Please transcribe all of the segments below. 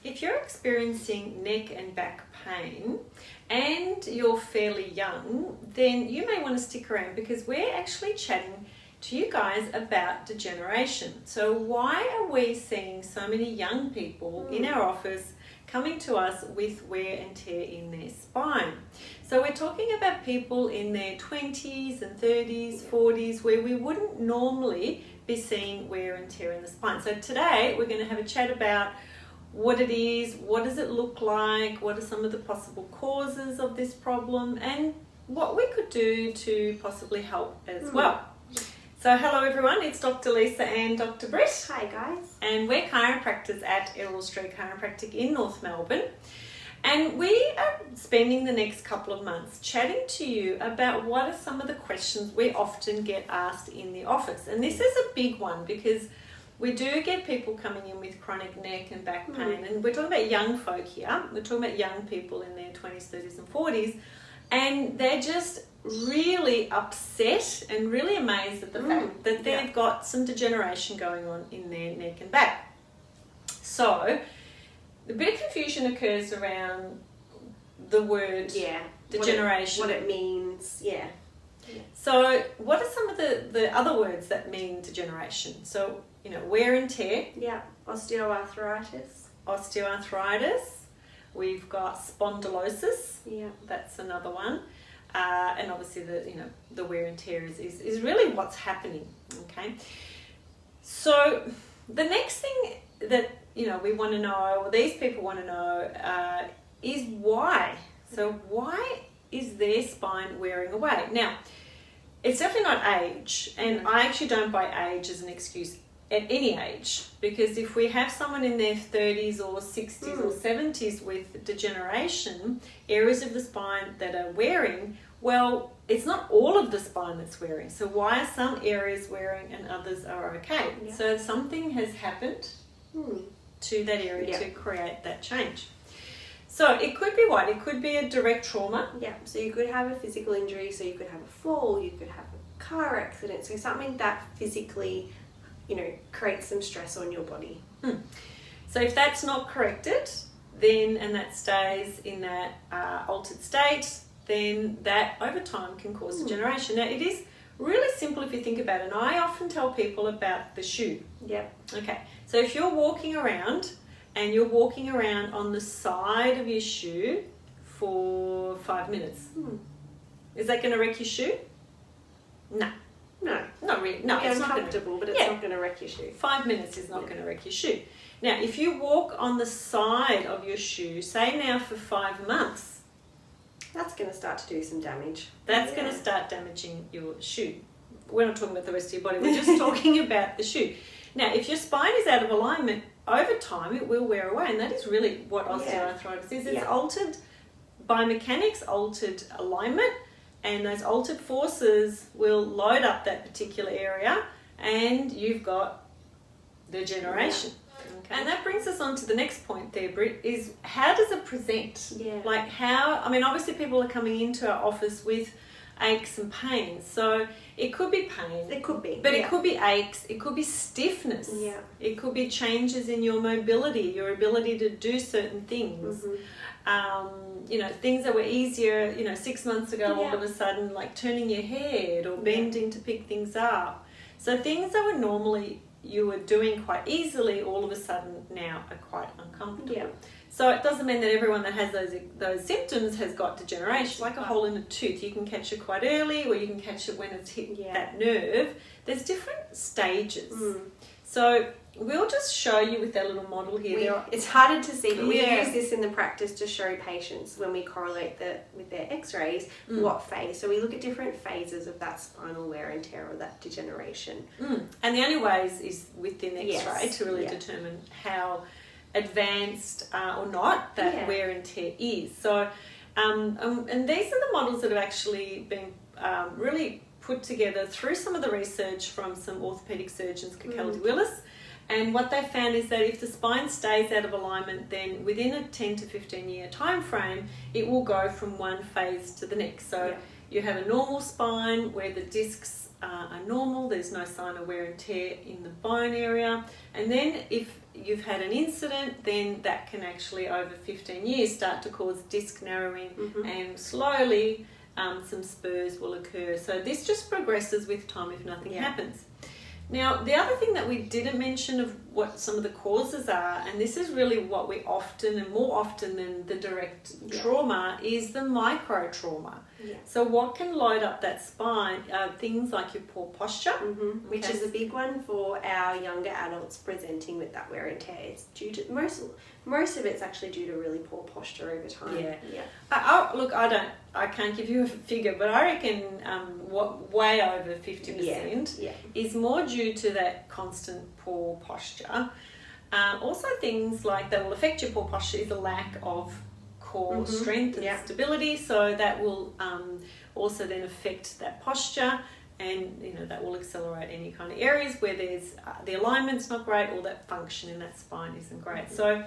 If you're experiencing neck and back pain and you're fairly young, then you may want to stick around because we're actually chatting to you guys about degeneration. So why are we seeing so many young people in our office coming to us with wear and tear in their spine? So we're talking about people in their 20s and 30s, 40s, where we wouldn't normally be seeing wear and tear in the spine. So today we're going to have a chat about what it is, what does it look like, what are some of the possible causes of this problem, and what we could do to possibly help as well. So hello everyone, it's Dr. Lisa and Dr. Britt. Hi guys. And we're chiropractors at Errol Street Chiropractic in North Melbourne. And we are spending the next couple of months chatting to you about what are some of the questions we often get asked in the office. And this is a big one because we do get people coming in with chronic neck and back pain. And we're talking about young folk here. We're talking about young people in their 20s, 30s and 40s. And they're just really upset and really amazed at the fact that they've got some degeneration going on in their neck and back. So a bit of confusion occurs around the word degeneration. What it means, So what are some of the other words that mean degeneration? So, wear and tear. Yeah, osteoarthritis. Osteoarthritis. We've got spondylosis. Yeah. That's another one. And obviously the wear and tear is really what's happening. Okay. So the next thing that we want to know, or these people want to know, is why. So why is their spine wearing away? Now, it's definitely not age, and I actually don't buy age as an excuse at any age, because if we have someone in their 30s or 60s or 70s with degeneration, areas of the spine that are wearing, well, it's not all of the spine that's wearing. So why are some areas wearing and others are okay? Yeah. So something has happened to that area to create that change. So it could be what? It could be a direct trauma. Yeah, so you could have a physical injury, so you could have a fall, you could have a car accident, so something that physically creates some stress on your body. So if that's not corrected, then, and that stays in that altered state, then that over time can cause degeneration. Now it is really simple if you think about it, and I often tell people about the shoe. Yep. Okay, so if you're walking around and you're walking around on the side of your shoe for 5 minutes, is that going to wreck your shoe? No. No. Not really. No, it's not comfortable, but it's not going to wreck your shoe. 5 minutes is not going to wreck your shoe. Now, if you walk on the side of your shoe, say now for 5 months, that's going to start to do some damage. That's going to start damaging your shoe. We're not talking about the rest of your body. We're just talking about the shoe. Now, if your spine is out of alignment, over time it will wear away, and that is really what osteoarthritis is. It's altered biomechanics, altered alignment, and those altered forces will load up that particular area, and you've got degeneration. Okay. And that brings us on to the next point there, Britt, is how does it present? Yeah. Like obviously people are coming into our office with aches and pains. So it could be pain. It could be. But it could be aches. It could be stiffness. Yeah. It could be changes in your mobility, your ability to do certain things. Things that were easier, 6 months ago, all of a sudden, like turning your head or bending to pick things up. So things that were normally you were doing quite easily, all of a sudden now are quite uncomfortable. Yeah. So it doesn't mean that everyone that has those symptoms has got degeneration. It's like a hole in a tooth. You can catch it quite early, or you can catch it when it's hit that nerve. There's different stages. So we'll just show you with that little model here. It's harder to see, but we use this in the practice to show patients when we correlate with their x-rays what phase. So we look at different phases of that spinal wear and tear or that degeneration. And the only ways is within x-ray to really determine how advanced or not that wear and tear is. So, and these are the models that have actually been really put together through some of the research from some orthopedic surgeons, Willis. And what they found is that if the spine stays out of alignment, then within a 10 to 15 year time frame, it will go from one phase to the next. So you have a normal spine where the discs are normal, there's no sign of wear and tear in the bone area. And then if you've had an incident, then that can actually over 15 years start to cause disc narrowing, and slowly some spurs will occur. So this just progresses with time if nothing happens. Now, the other thing that we didn't mention of what some of the causes are, and this is really what we often, and more often than the direct trauma, is the micro trauma. So what can load up that spine? Things like your poor posture, which is a big one for our younger adults presenting with that wear and tear. It's due to most of it's actually due to really poor posture over time. Look, I can't give you a figure, but I reckon way over 50% is more due to that constant poor posture. Also, things like that will affect your poor posture is a lack of core strength and stability, so that will also then affect that posture, and that will accelerate any kind of areas where there's the alignment's not great or that function in that spine isn't great. So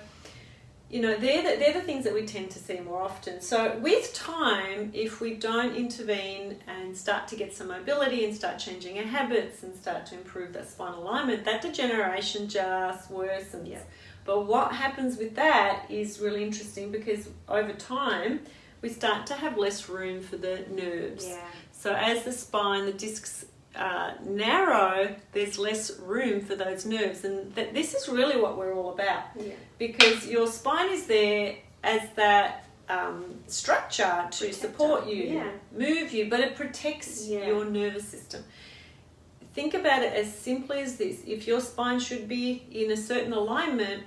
they're the things that we tend to see more often. So with time, if we don't intervene and start to get some mobility and start changing our habits and start to improve that spinal alignment, that degeneration just worsens. But what happens with that is really interesting, because over time we start to have less room for the nerves. So as the spine, the discs narrow, there's less room for those nerves, and this is really what we're all about. Because your spine is there as that structure to support you, move you, but it protects your nervous system. Think about it as simply as this: if your spine should be in a certain alignment,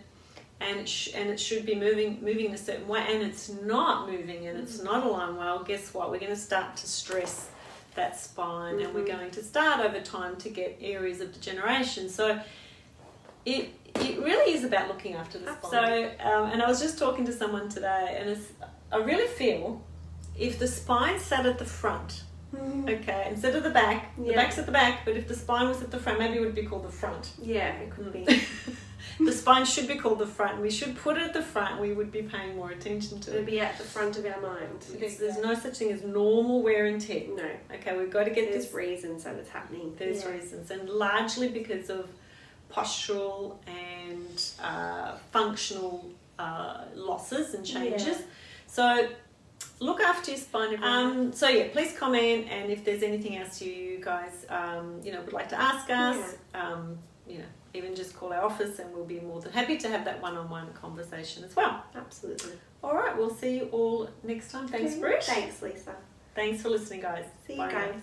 and it should be moving in a certain way, and it's not moving and it's not aligned well, guess what? We're going to start to stress that spine, and we're going to start over time to get areas of degeneration. So it really is about looking after the spine. So and I was just talking to someone today, and I really feel if the spine sat at the front, instead of the back, the back's at the back, but if the spine was at the front, maybe it would be called the front. It could be. The spine should be called the front. We should put it at the front. We would be paying more attention to it. It would be at the front of our mind. There's no such thing as normal wear and tear. No. Okay, we've got to get There's reasons that it's happening. There's reasons, and largely because of postural and functional losses and changes. So look after your spine. Please comment, and if there's anything else you guys would like to ask us, even just call our office, and we'll be more than happy to have that one-on-one conversation as well. Absolutely. All right, we'll see you all next time. Thanks, Britt. Thanks, Lisa. Thanks for listening, guys. See you guys.